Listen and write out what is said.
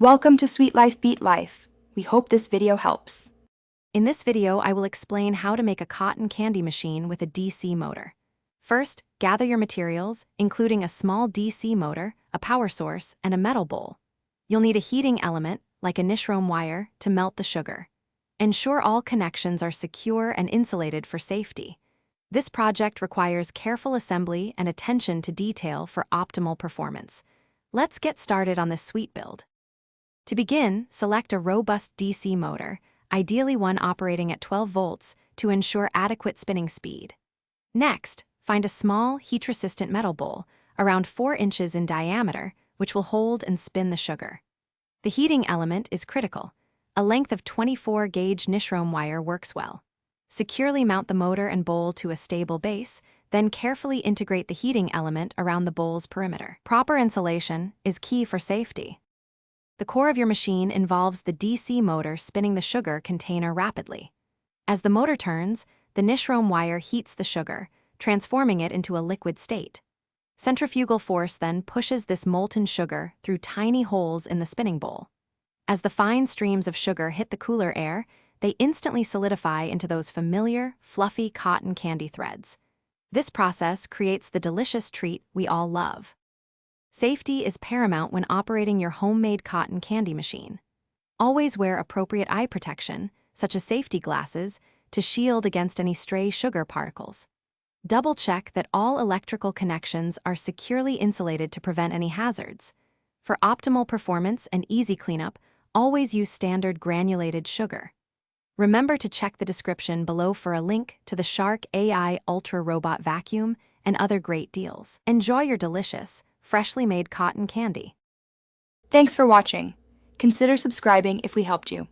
Welcome to Sweet Life Beat Life. We hope this video helps. In this video, I will explain how to make a cotton candy machine with a DC motor. First, gather your materials, including a small DC motor, a power source, and a metal bowl. You'll need a heating element, like a nichrome wire, to melt the sugar. Ensure all connections are secure and insulated for safety. This project requires careful assembly and attention to detail for optimal performance. Let's get started on this sweet build. To begin, select a robust DC motor, ideally one operating at 12 volts, to ensure adequate spinning speed. Next, find a small, heat-resistant metal bowl, around 4 inches in diameter, which will hold and spin the sugar. The heating element is critical. A length of 24-gauge nichrome wire works well. Securely mount the motor and bowl to a stable base, then carefully integrate the heating element around the bowl's perimeter. Proper insulation is key for safety. The core of your machine involves the DC motor spinning the sugar container rapidly. As the motor turns, the nichrome wire heats the sugar, transforming it into a liquid state. Centrifugal force then pushes this molten sugar through tiny holes in the spinning bowl. As the fine streams of sugar hit the cooler air, they instantly solidify into those familiar, fluffy cotton candy threads. This process creates the delicious treat we all love. Safety is paramount when operating your homemade cotton candy machine. Always wear appropriate eye protection, such as safety glasses, to shield against any stray sugar particles. Double-check that all electrical connections are securely insulated to prevent any hazards. For optimal performance and easy cleanup, always use standard granulated sugar. Remember to check the description below for a link to the Shark AI Ultra Robot Vacuum and other great deals. Enjoy your delicious, freshly made cotton candy. Thanks for watching. Consider subscribing if we helped you.